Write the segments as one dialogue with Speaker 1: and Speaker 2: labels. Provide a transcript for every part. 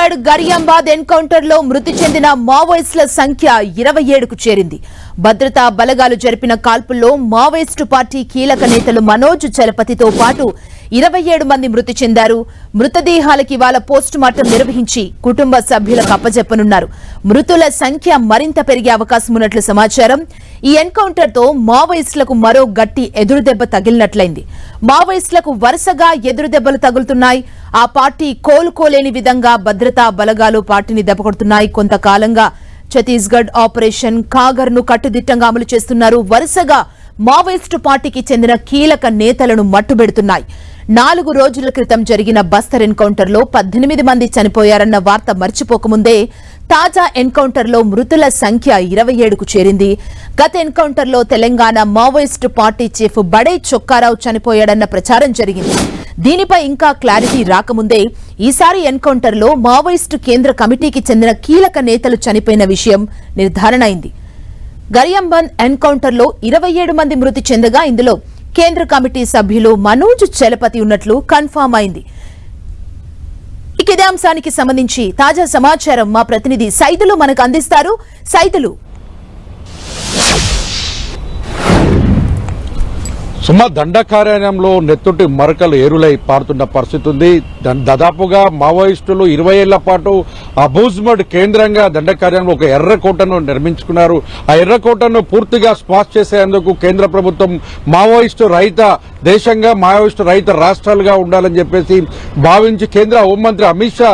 Speaker 1: Chhattisgarh గరియాంబాద్ encounter లో మృతి చెందిన మావోయిస్టుల సంఖ్య 27కు చేరింది. భద్రతా బలగాలు జరిపిన కాల్పుల్లో మావోయిస్టు పార్టీ కీలక నేతలు మనోజ్ చలపతితో పాటు 27 మంది మృతి చెందారు. మృతదేహాలకి ఇవాళ పోస్టుమార్టం నిర్వహించి కుటుంబ సభ్యులకు అప్పజెప్పనున్నారు. మృతుల సంఖ్య మరింత పెరిగే అవకాశం ఉన్నట్లు సమాచారం. ఈ ఎన్కౌంటర్ తో మావోయిస్టులకు మరో గట్టి ఎదురుదెబ్బ తగిలినట్లయింది. మావోయిస్టులకు వరుసగా ఎదురుదెబ్బలు తగులుతున్నాయి. ఆ పార్టీ కోలుకోలేని విధంగా భద్రతా బలగాలు పార్టీని దెబ్బకొడుతున్నాయి. కొంతకాలంగా ఛత్తీస్గఢ్ ఆపరేషన్ కాగర్ ను కట్టుదిట్టంగా అమలు చేస్తున్నారు. వరుసగా మావోయిస్టు పార్టీకి చెందిన కీలక నేతలను మట్టుబెడుతున్నాయి. 4 రోజుల క్రితం జరిగిన బస్తర్ ఎన్కౌంటర్ లో 18 మంది చనిపోయారన్న వార్త మర్చిపోకముందే తాజా ఎన్కౌంటర్ లో మృతుల సంఖ్య 27కు చేరింది. గత ఎన్కౌంటర్ లో తెలంగాణ మావోయిస్టు పార్టీ చీఫ్ బడే చొక్కారావు చనిపోయాడన్న ప్రచారం జరిగింది. దీనిపై ఇంకా క్లారిటీ రాకముందే ఈసారి ఎన్కౌంటర్ లో మావోయిస్టు కేంద్ర కమిటీకి చెందిన కీలక నేతలు చనిపోయిన విషయం నిర్ధారణ అయింది. గరియాంబాద్ ఎన్కౌంటర్ లో 27 మంది మృతి చెందగా ఇందులో కేంద్ర కమిటీ సభ్యులు మనోజ్ చలపతి ఉన్నట్లు కన్ఫర్మ్ అయింది. ఇదే అంశానికి సంబంధించి తాజా సమాచారం మా ప్రతినిధి సైదులు మనకు అందిస్తారు. సైదులు,
Speaker 2: దండకారణ్యంలో నెత్తుటి మరకలు ఏరులై పారుతున్న పరిస్థితి ఉంది. దాదాపుగా మావోయిస్టులు 20 ఏళ్ల పాటు అబూజ్మడ్ కేంద్రంగా దండకారణ్యంలో ఒక ఎర్రకోటను నిర్మించుకున్నారు. ఆ ఎర్రకోటను పూర్తిగా స్పాష్ చేసేందుకు కేంద్ర ప్రభుత్వం మావోయిస్టు రహిత దేశంగా, మావోయిస్టు రహిత రాష్ట్రాలుగా ఉండాలని చెప్పేసి భావించి కేంద్ర హోంమంత్రి అమిత్ షా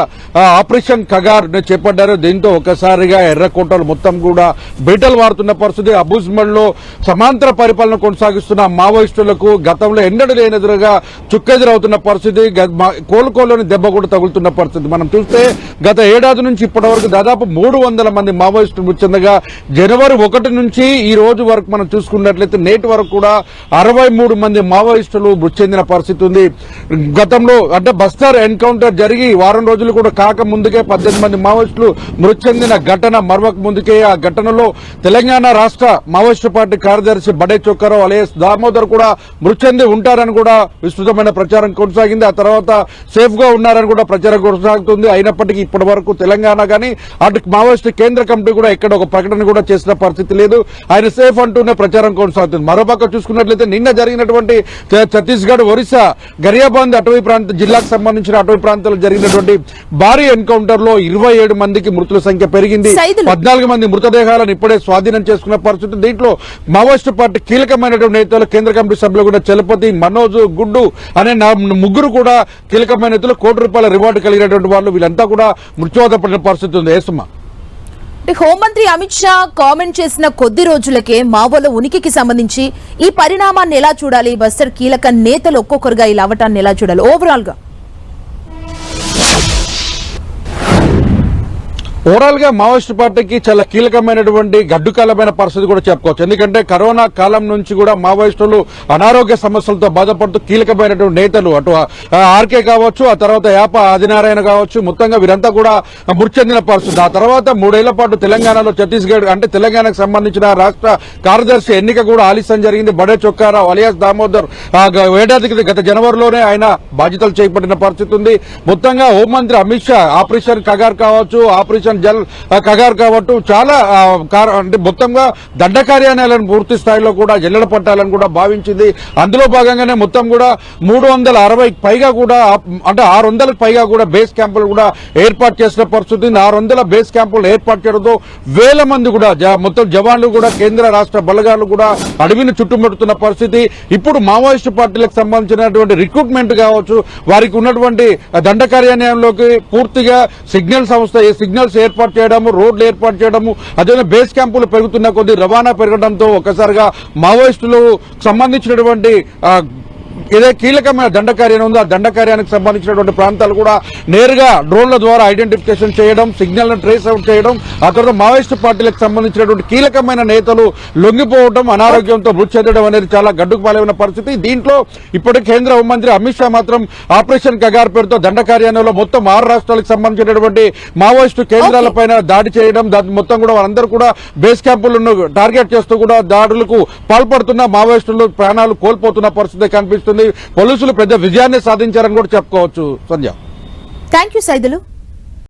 Speaker 2: ఆపరేషన్ కగార్ చేపట్టారు. దీంతో ఒకసారిగా ఎర్రకోటలు మొత్తం కూడా బీటలు వారుతున్న పరిస్థితి. అబూజ్మడ్ లో సమాంతర పరిపాలన కొనసాగిస్తున్న మావోయిస్టులకు గతంలో ఎన్నడూ లేనెదురుగా చుక్కెదురవుతున్న పరిస్థితి. కోలుకోలోని దెబ్బ కూడా తగులుతున్న పరిస్థితి. మనం చూస్తే గత ఏడాది నుంచి ఇప్పటి వరకు దాదాపు 300 మంది మావోయిస్టులు మృతి చెందగా జనవరి 1 నుంచి ఈ రోజు వరకు మనం చూసుకున్నట్లయితే నేటి వరకు కూడా 63 మంది మావోయిస్టులు మృతి చెందిన పరిస్థితి ఉంది. గతంలో అంటే బస్తర్ ఎన్కౌంటర్ జరిగి వారం రోజులు కూడా కాక ముందుకే 18 మంది మావోయిస్టులు మృతి చెందిన ఘటన మరొక ముందుకే. ఆ ఘటనలో తెలంగాణ రాష్ట్ర మావోయిస్టు పార్టీ కార్యదర్శి బడే చొక్కారావు అలియాస్ దామోదర్ కూడా మృతి చెంది ఉంటారని కూడా విస్తృతమైన ప్రచారం కొనసాగింది. ఆ తర్వాత సేఫ్ గా ఉన్నారని కూడా ప్రచారం కొనసాగుతుంది. అయినప్పటికీ ఇప్పటి వరకు తెలంగాణ కానీ అటు మావోయిస్టు కేంద్ర కమిటీ కూడా ఇక్కడ ఒక ప్రకటన కూడా చేసిన పరిస్థితి లేదు. ఆయన సేఫ్ అంటూనే ప్రచారం కొనసాగుతుంది. మరోపక్క చూసుకున్నట్లయితే నిన్న జరిగినటువంటి ఛత్తీస్గఢ్, ఒరిస్సా, గరియాబాద్ అటవీ ప్రాంత జిల్లాకు సంబంధించిన అటవీ ప్రాంతాల్లో జరిగినటువంటి భారీ ఎన్కౌంటర్ లో 27 మందికి మృతుల సంఖ్య పెరిగింది. 14 మంది మృతదేహాలను ఇప్పుడే స్వాధీనం చేసుకున్న పరిస్థితి. దీంట్లో మావోయిస్టు పార్టీ కీలకమైనటువంటి నేతలు కేంద్ర కమిటీ సభ్యులు కూడా చలపతి, మనోజ్, గుడ్డు అనే ముగ్గురు కూడా కీలకమైన నేతలు, ₹1 కోటి రివార్డు కలిగినటువంటి వాళ్ళు వీళ్ళంతా కూడా మృత్యువాత పడిన పరిస్థితి ఉంది.
Speaker 1: హోంమంత్రి అమిత్ షా కామెంట్ చేసిన కొద్ది రోజులకే మావోల ఉనికికి సంబంధించి ఈ పరిణామాన్ని ఎలా చూడాలి? బస్తర్ కీలక నేతలు ఒక్కొక్కరుగా ఇలా అవటాన్ని ఎలా చూడాలి ఓవరాల్
Speaker 2: గా మావోయిస్టు పార్టీకి చాలా కీలకమైనటువంటి గడ్డుకాలమైన పరిస్థితి కూడా చెప్పుకోవచ్చు. ఎందుకంటే కరోనా కాలం నుంచి కూడా మావోయిస్టులు అనారోగ్య సమస్యలతో బాధపడుతూ కీలకమైనటువంటి నేతలు అటు ఆర్కే కావచ్చు, ఆ తర్వాత యాప ఆదినారాయణ కావచ్చు, మొత్తంగా వీరంతా కూడా మృతి చెందిన పరిస్థితి. ఆ తర్వాత 3 ఏళ్ల పాటు తెలంగాణలో ఛత్తీస్గఢ్ అంటే తెలంగాణకు సంబంధించిన రాష్ట్ర కార్యదర్శి ఎన్నిక కూడా ఆలస్యం జరిగింది. బడే చొక్కారావు అలియాస్ దామోదర్ ఏడాదికి గత జనవరిలోనే ఆయన బాధ్యతలు చేపట్టిన పరిస్థితి ఉంది. మొత్తంగా హోంమంత్రి అమిత్ షా ఆపరేషన్ కగార్ కావచ్చు, ఆపరేషన్ జల్ కగార్ కాబట్టి చాలా అంటే మొత్తంగా దండ కార్యాలయాలను పూర్తి స్థాయిలో కూడా జల్లెడ పట్టాలని కూడా భావించింది. అందులో భాగంగానే మొత్తం కూడా 360కి పైగా కూడా అంటే 600కి పైగా కూడా బేస్ క్యాంపులు కూడా ఏర్పాటు చేసిన పరిస్థితి. 600 బేస్ క్యాంపులు ఏర్పాటు చేయడంతో వేల మంది కూడా మొత్తం జవాన్లు కూడా కేంద్ర రాష్ట్ర బలగాలు కూడా అడవిని చుట్టుముడుతున్న పరిస్థితి. ఇప్పుడు మావోయిస్టు పార్టీలకు సంబంధించినటువంటి రిక్రూట్మెంట్ కావచ్చు, వారికి ఉన్నటువంటి దండ కార్యాలయంలోకి పూర్తిగా సిగ్నల్ సంస్థ సిగ్నల్స్ ఏర్పాటు చేయడము, రోడ్లు ఏర్పాటు చేయడము, అదే బేస్ క్యాంపులు పెరుగుతున్న కొద్ది రవాణా పెరగడంతో ఒక్కసారిగా మావోయిస్టులు సంబంధించినటువంటి ఏదో కీలకమైన దండకార్యం ఉందో ఆ దండకార్యానికి సంబంధించినటువంటి ప్రాంతాలు కూడా నేరుగా డ్రోన్ల ద్వారా ఐడెంటిఫికేషన్ చేయడం, సిగ్నల్ ట్రేస్ అవుట్ చేయడం, ఆ తర్వాత మావోయిస్టు పార్టీలకు సంబంధించినటువంటి కీలకమైన నేతలు లొంగిపోవడం, అనారోగ్యంతో మృతి చెందడం అనేది చాలా గడ్డుకు పాలైన పరిస్థితి. దీంట్లో ఇప్పటి కేంద్ర హోంమంత్రి అమిత్ షా మాత్రం ఆపరేషన్ కగార్ పేరుతో దండకార్యంలో మొత్తం 6 రాష్ట్రాలకు సంబంధించినటువంటి మావోయిస్టు కేంద్రాలపైన దాడి చేయడం, మొత్తం కూడా వారందరూ కూడా బేస్ క్యాంపులను టార్గెట్ చేస్తూ కూడా దాడులకు పాల్పడుతున్న మావోయిస్టులు ప్రాణాలు కోల్పోతున్న పరిస్థితి కనిపిస్తుంది. పోలీసులు పెద్ద విజయాన్ని సాధించారని కూడా చెప్పుకోవచ్చు. సంధ్య,
Speaker 1: థ్యాంక్ యూ సైదులు.